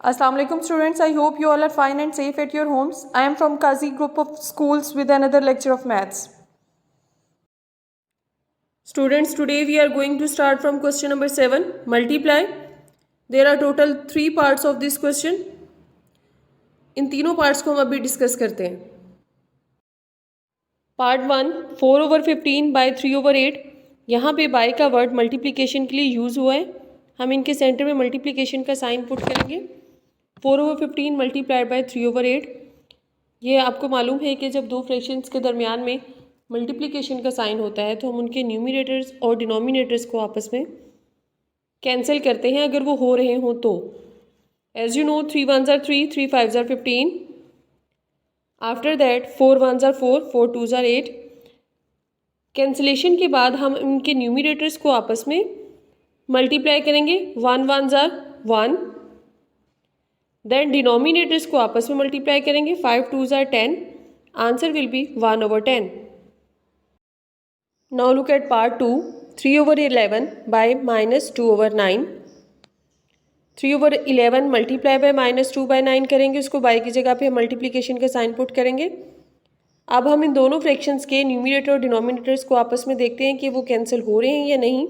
Assalamu alaikum students, I hope you all are fine and safe at your homes. I am from Qazi group of schools with another lecture of maths. Students, today we are going to start from question number 7, multiply. There are total 3 parts of this question. इन तीनों parts को हम अभी discuss करते हैं. Part 1, 4/15 by 3/8. यहाँ पे bye का word multiplication के लिए यूज़ हुआ है. हम इनके सेंटर में मल्टीप्लिकेशन का साइन पुट करेंगे. 4/15 मल्टीप्लाइड बाय 3/8. ये आपको मालूम है कि जब दो फ्रैक्शंस के दरमियान में मल्टीप्लिकेशन का साइन होता है तो हम उनके न्यूमिनेटर्स और डिनोमिनेटर्स को आपस में कैंसिल करते हैं अगर वो हो रहे हों तो. As you know 3 1s are 3, 3 5s are 15. After that 4 1s are 4, 4 2s are 8. Cancellation के बाद हम इनके न्यूमिनेटर्स को आपस में मल्टीप्लाई करेंगे. 1 1s are 1. देन डिनोमिनेटर्स को आपस में मल्टीप्लाई करेंगे. 5 2s are 10. Answer will be 1/10. Now look at part 2, 3/11 by -2/9. 3/11 multiply by -2/9 करेंगे. उसको बाय की जगह पे हम मल्टीप्लिकेशन का साइन पुट करेंगे. अब हम इन दोनों फ्रैक्शंस के न्यूमिनेटर और डिनोमिनेटर्स को आपस में देखते हैं कि वो कैंसिल हो रहे हैं या नहीं.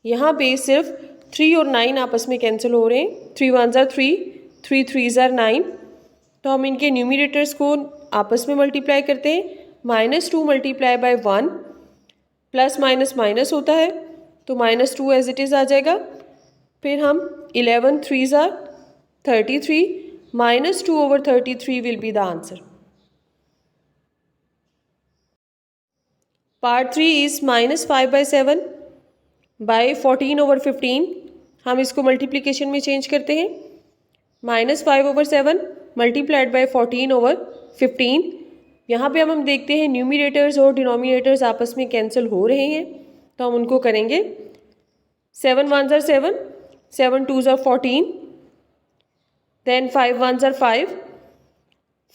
यहाँ पे सिर्फ 3 और 9 आपस में कैंसिल हो रहे हैं. 3 1s are 3, 3 3s are 9. तो हम इनके न्यूमिनेटर्स को आपस में मल्टीप्लाई करते हैं. -2 multiply by 1, plus minus minus होता है तो -2 एज इट इज़ आ जाएगा. फिर हम 11 3s are 33. -2/33 will be the answer. Part 3 is -5/7 by 14/15. हम इसको मल्टीप्लिकेशन में चेंज करते हैं. -5/7 मल्टीप्लाइड बाय 14/15. यहाँ पे हम देखते हैं न्यूमिनेटर्स और डिनोमिनेटर्स आपस में कैंसिल हो रहे हैं तो हम उनको करेंगे. 7 1s are 7, 7 2s are 14. Then 5 1s are 5,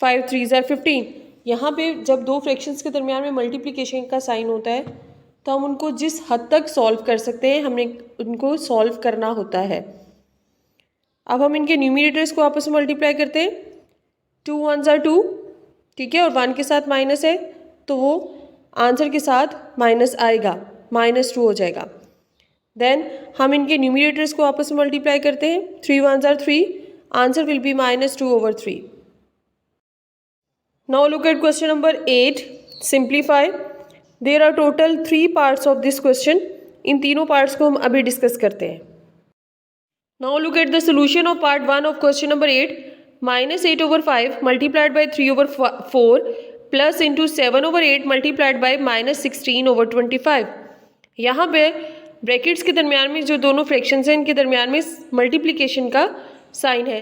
5 3s are 15. यहाँ पे जब दो फ्रैक्शंस के दरमियान में मल्टीप्लिकेशन का साइन होता है तो हम उनको जिस हद तक सॉल्व कर सकते हैं हमने उनको सॉल्व करना होता है. अब हम इनके न्यूमिनेटर्स को आपस में मल्टीप्लाई करते हैं. 2 1s are 2, ठीक है, और 1 के साथ माइनस है तो वो आंसर के साथ माइनस आएगा, -2 हो जाएगा. देन हम इनके न्यूमिनेटर्स को आपस में मल्टीप्लाई करते हैं. 3 1s are 3. Answer will be -2/3. Now look at question number 8, simplify. There are total 3 parts of this question. इन तीनों पार्ट्स को हम अभी डिस्कस करते हैं. Now look at the solution of part 1 of question number 8. -8/5 multiplied by 3/4 plus into 7/8 multiplied by -16/25. यहाँ पे brackets के दरमियान में जो दोनों फ्रैक्शंस हैं इनके दरमियान में मल्टीप्लिकेशन का साइन है.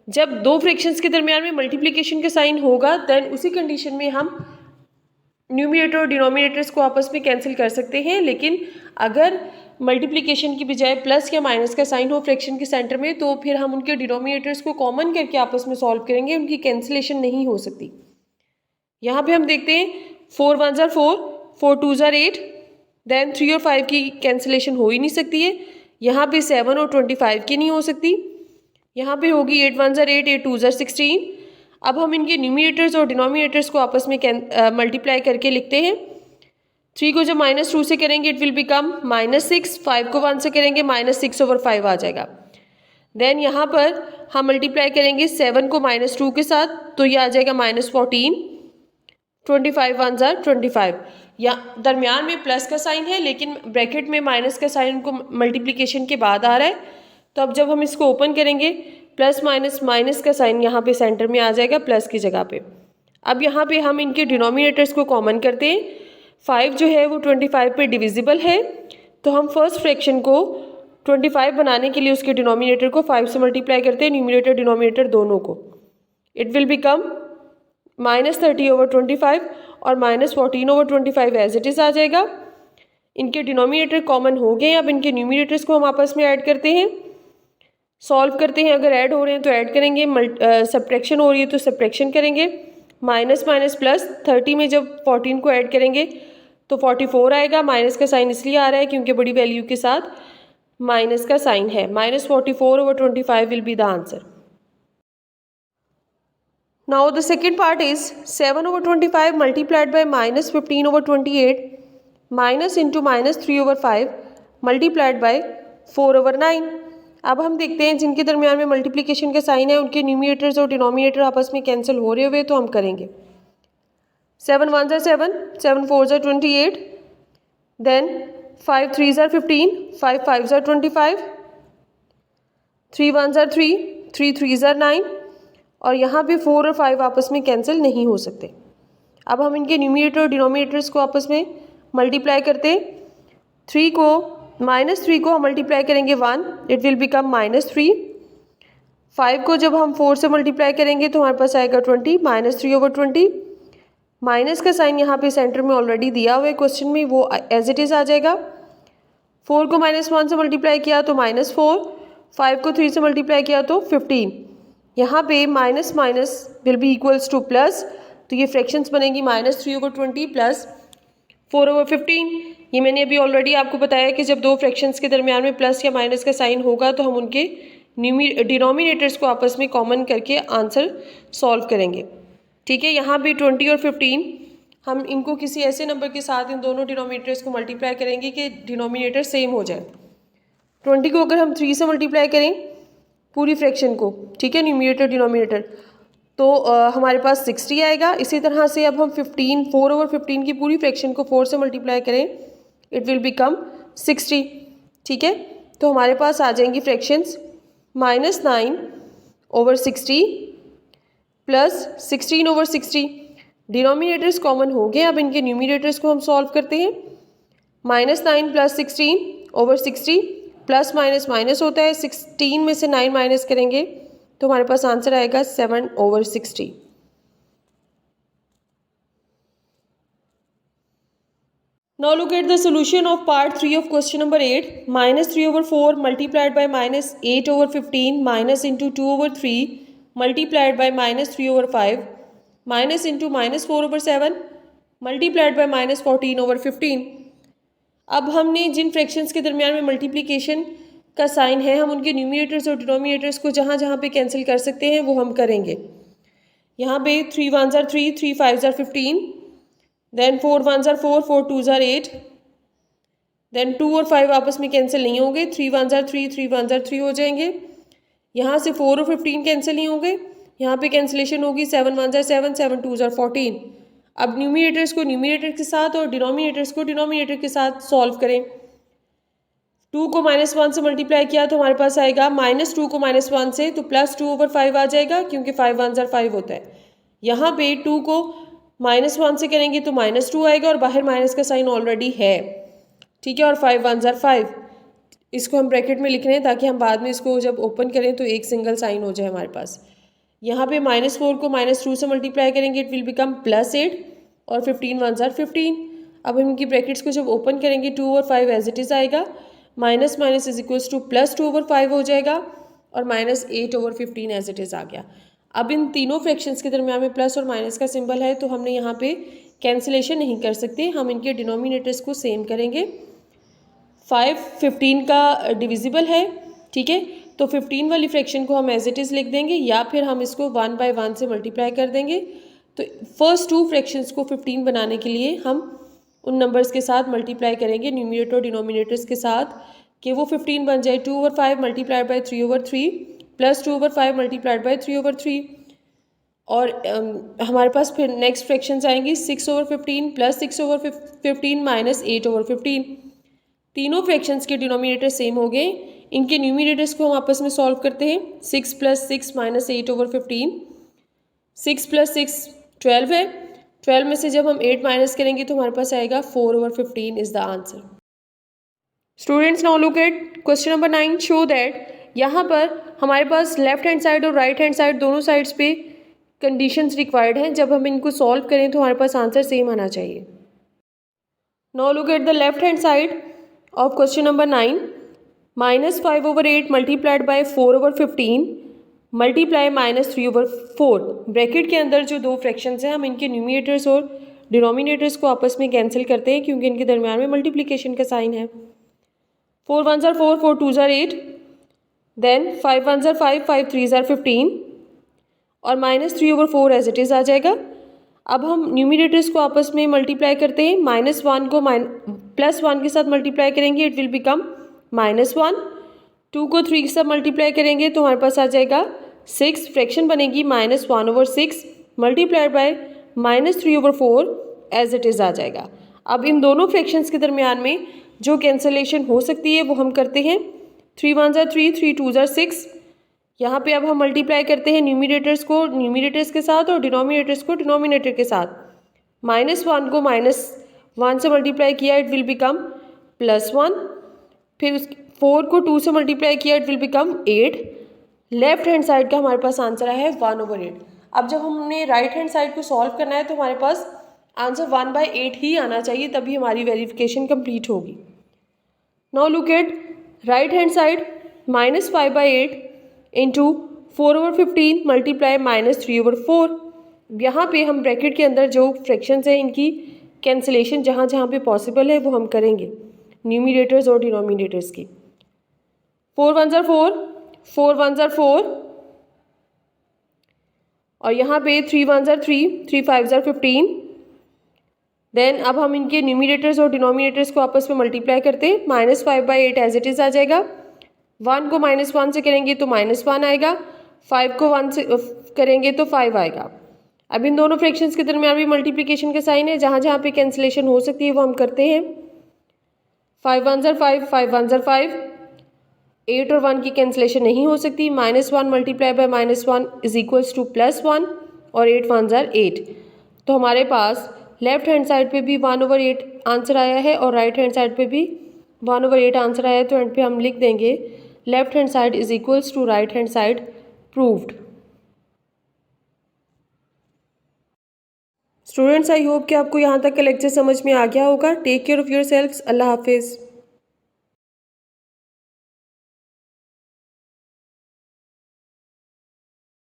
जब दो फ्रैक्शंस के दरमियान में मल्टीप्लिकेशन का साइन होगा देन उसी कंडीशन में हम न्यूमिनेटर और डिनोमिनेटर्स को आपस में कैंसिल कर सकते हैं. लेकिन अगर मल्टीप्लिकेशन की बजाय प्लस या माइनस का साइन हो फ्रैक्शन के सेंटर में तो फिर हम उनके डिनोमिनेटर्स को कॉमन करके आपस में सॉल्व करेंगे. उनकी कैंसिलेशन नहीं हो सकती. यहाँ पे हम देखते हैं 4 1s are 4, 4 2s are 8. Then 3 और 5 की कैंसिलेशन हो ही नहीं सकती है. यहाँ पे 7 और 25 की नहीं हो सकती. यहाँ पे होगी 8 1s are 8, 8 2s are 16. अब हम इनके न्यूमिनेटर्स और डिनोमिनेटर्स को आपस में मल्टीप्लाई करके लिखते हैं. 3 को जब -2 से करेंगे इट विल बिकम -6. 5 को 1 से करेंगे -6/5 आ जाएगा. देन यहाँ पर हम मल्टीप्लाई करेंगे 7 को -2 के साथ तो ये आ जाएगा -14. 25 1s are 25. या दरमियान में प्लस का साइन है लेकिन ब्रैकेट में माइनस का साइन को मल्टीप्लिकेशन के बाद आ रहा है. तो अब जब हम इसको ओपन करेंगे प्लस माइनस माइनस का साइन यहाँ पे सेंटर में आ जाएगा प्लस की जगह पे. अब यहाँ पे हम इनके डिनोमिनेटर्स को कॉमन करते हैं. 5 जो है वो 25 पे डिविजिबल है तो हम फर्स्ट फ्रैक्शन को 25 बनाने के लिए उसके डिनोमिनेटर को 5 से मल्टीप्लाई करते हैं, न्यूमिनेटर डिनोमिनेटर दोनों को. इट विल बिकम -30/25 और -14/25 एज इट इज़ आ जाएगा. इनके डिनोमिनेटर कॉमन हो गए. अब इनके न्यूमिनेटर्स को हम आपस में ऐड करते हैं, सॉल्व करते हैं. अगर ऐड हो रहे हैं तो ऐड करेंगे, सब्ट्रैक्शन हो रही है तो सब्ट्रैक्शन करेंगे. माइनस माइनस प्लस 30 में जब 14 को ऐड करेंगे तो 44 आएगा. माइनस का साइन इसलिए आ रहा है क्योंकि बड़ी वैल्यू के साथ माइनस का साइन है. -44/25 will be the answer. Now the second part is 7/25 multiplied by minus 15/28 minus into minus 3/5 multiplied by 4/9। अब हम देखते हैं जिनके दरमियान में मल्टीप्लिकेशन का साइन है उनके न्यूमिनेटर्स और डिनोमिनेटर आपस में कैंसिल हो रहे हुए, तो हम करेंगे 7 1 7, 7 4 28, देन 5 3 15, 5 5 25, 3 1 3, 3 3 9, और यहाँ पे 4 और 5 आपस में कैंसिल नहीं हो सकते। अब हम इनके न्यूमिनेटर और डिनोमिनेटर्स को आपस में मल्टीप्लाई करते हैं। 3 को -3 को हम मल्टीप्लाई करेंगे 1, इट विल बिकम -3। 5 को जब हम 4 से मल्टीप्लाई करेंगे तो हमारे पास आएगा 20, -3/20। माइनस का साइन यहाँ पे सेंटर में ऑलरेडी दिया हुआ है क्वेश्चन में, वो एज इट इज़ आ जाएगा। 4 को -1 से मल्टीप्लाई किया तो -4, 5 को 3 से मल्टीप्लाई किया तो 15। यहाँ पे minus minus will be equals two plus, तो ये फ्रैक्शंस बनेगी -3/20 प्लस 4/15। ये मैंने अभी ऑलरेडी आपको बताया कि जब दो फ्रैक्शंस के दरमियान में प्लस या माइनस का साइन होगा तो हम उनके डिनोमिनेटर्स को आपस में कॉमन करके आंसर सॉल्व करेंगे। ठीक है, यहाँ भी 20 और 15 हम इनको किसी ऐसे नंबर के साथ इन दोनों डिनोमिनेटर्स को मल्टीप्लाई करेंगे कि डिनोमिनेटर सेम हो जाए। 20 को अगर हम 3 से मल्टीप्लाई करें पूरी फ्रैक्शन को, ठीक है, न्यूमिनेटर डिनोमिनेटर, तो हमारे पास 60 आएगा। इसी तरह से अब हम 4/15 की पूरी फ्रैक्शन को 4 से मल्टीप्लाई करें, इट विल बिकम 60। ठीक है, तो हमारे पास आ जाएंगी फ्रैक्शंस -9/60 प्लस 16/60। डिनोमिनेटर्स कॉमन हो गए, अब इनके न्यूमिनेटर्स को हम सॉल्व करते हैं। -9 प्लस 16/60, प्लस माइनस माइनस होता है, 16 में से 9 माइनस करेंगे तो हमारे पास आंसर आएगा 7/60। Now look at the solution of part 3 of question number 8. -3/4 multiplied by -8/15 minus into 2/3 multiplied by -3/5 minus into -4/7 multiplied by -14/15। अब हमने जिन फ्रैक्शंस के दरमियान में मल्टीप्लिकेशन का साइन है, हम उनके न्यूमिनेटर्स और डिनोमिनेटर्स को जहाँ जहाँ पे कैंसिल कर सकते हैं वो हम करेंगे। यहाँ पे 3 1 3, 3 5 15, देन 4 1 4, 4 2 8, देन 2 और 5 आपस में कैंसिल नहीं होंगे, 3 1 3, 3 1 3 हो जाएंगे। यहाँ से 4 और 15 कैंसिल नहीं होंगे, यहाँ पे कैंसिलेशन होगी 7 1 7, 7 2 14। अब न्यूमिनेटर्स को न्यूमिनेटर के साथ और डिनोमिनेटर्स को डिनोमिनेटर के साथ सॉल्व करें। 2 को -1 से मल्टीप्लाई किया तो हमारे पास आएगा -2 को -1 से तो +2/5 आ जाएगा, क्योंकि 5 1 5 होता है। यहाँ पे 2 को -1 से करेंगे तो -2 आएगा और बाहर माइनस का साइन ऑलरेडी है। ठीक है, और 5 1 5 इसको हम ब्रैकेट में लिख रहे हैं ताकि हम बाद में इसको जब ओपन करें तो एक सिंगल साइन हो जाए हमारे पास। यहाँ पे -4 को -2 से मल्टीप्लाई करेंगे, इट विल बिकम +8, और 15 1 15। अब हम इनकी ब्रैकेट्स को जब ओपन करेंगे 2 और 5 एज इट इज़ आएगा, minus minus is equals to +2/5 हो जाएगा, और -8/15 एज इट इज़ आ गया। अब इन तीनों फ्रैक्शंस के दरमियान में प्लस और माइनस का सिंबल है, तो हमने यहाँ पे कैंसिलेशन नहीं कर सकते, हम इनके डिनोमिनेटर्स को सेम करेंगे। 5 15 का डिविजिबल है, ठीक है, तो 15 वाली फ्रैक्शन को हम एज इट इज़ लिख देंगे, या फिर हम इसको 1 by 1 से मल्टीप्लाई कर देंगे। तो फर्स्ट 2 फ्रैक्शंस को 15 बनाने के लिए हम उन नंबर्स के साथ मल्टीप्लाई करेंगे, न्यूमिनेटर और डिनोमिनेटर्स के साथ, कि वो 15 बन जाए 2/5 multiplied by 3/3 plus 2/5 multiplied by 3/3। और हमारे पास फिर नेक्स्ट फ्रैक्शंस आएंगी 6/15 प्लस 6/15 माइनस 8/15। तीनों फ्रैक्शंस के डिनोमिनेटर सेम हो गए, इनके न्यूमिनेटर्स को हम आपस में सॉल्व करते हैं। 6 + 6 माइनस 8/15, 6 + 6 12 है, 12 में से जब हम 8 माइनस करेंगे तो हमारे पास आएगा 4/15 is the answer. Students now look at question number 9। Show that यहाँ पर हमारे पास लेफ्ट हैंड साइड और राइट हैंड साइड दोनों साइड्स पे कंडीशंस रिक्वायर्ड हैं। जब हम इनको सॉल्व करें तो हमारे पास आंसर सेम आना चाहिए। Now look at the left hand side of question number 9। -5/8 multiplied by 4/15 multiply -3/4। Bracket के अंदर जो दो फ्रैक्शंस हैं हम इनके न्यूमिनेटर्स और डिनोमिनेटर्स को आपस में कैंसिल करते हैं, क्योंकि इनके दरमियान में मल्टीप्लिकेशन का साइन है। 4 1 4, 4 2 8, देन 5 1 5, 5 3 15। और -3/4 एज इट इज़ आ जाएगा। अब हम न्यूमिनेटर्स को आपस में मल्टीप्लाई करते हैं। -1 को +1 के साथ मल्टीप्लाई करेंगे, इट विल बिकम -1। 2 को 3 के साथ मल्टीप्लाई करेंगे तो हमारे पास आ जाएगा 6। फ्रैक्शन बनेगी -1/6 multiplied by -3/4 as it is आ जाएगा। अब इन दोनों फ्रैक्शंस के दरमियान में जो कैंसलेशन हो सकती है वो हम करते हैं। 3 1 ज़ा 3, 3 2 ज़ा 6। यहाँ पे अब हम मल्टीप्लाई करते हैं न्यूमिनेटर्स को न्यूमिनेटर्स के साथ और डिनोमिनेटर्स को डिनोमिनेटर के साथ। -1 को -1 से मल्टीप्लाई किया, इट विल बिकम +1। फिर उस 4 को 2 से मल्टीप्लाई किया, it will become 8। Left hand side का हमारे पास आंसर है 1/8। अब जब हमने राइट हैंड साइड को सॉल्व करना है तो हमारे पास आंसर 1/8 ही आना चाहिए, तभी हमारी वेरिफिकेशन कंप्लीट होगी। Now look eight right hand side. -5/8 into 4/15 multiply -3/4। यहाँ पे हम ब्रैकेट के अंदर जो फ्रैक्शंस हैं इनकी कैंसिलेशन जहाँ जहाँ पे पॉसिबल है वो हम करेंगे, न्यूमिनेटर्स और डिनोमिनेटर्स की। 4 1 ज़ा 4, 4 1 ज़ा 4 और यहाँ पे 3 1 ज़ा 3, 3 5 ज़ा 15। देन अब हम इनके न्यूमिनेटर्स और डिनोमिनेटर्स को आपस में मल्टीप्लाई करते हैं। -5/8 एज इट इज़ आ जाएगा। 1 को -1 से करेंगे तो -1 आएगा। 5 को 1 से करेंगे तो 5 आएगा। अब इन दोनों फ्रैक्शंस के दरमियान भी मल्टीप्लिकेशन का साइन है, जहाँ जहाँ पे कैंसिलेशन हो सकती है वो हम करते हैं। 5 1 ज़ा 5, 5 1 ज़ा 5। 8 और 1 की कैंसिलेशन नहीं हो सकती। -1 multiply by -1 is equals to +1 और 8 1 ज़ा 8। तो हमारे पास लेफ्ट हैंड साइड पे भी 1/8 आंसर आया है और राइट हैंड साइड पे भी 1/8 आंसर आया है। तो एंड पे हम लिख देंगे left hand side is equals to right hand side, proved. Students, I hope कि आपको यहाँ तक का लेक्चर समझ में आ गया होगा। Take care of your selfs. अल्लाह हाफिज़।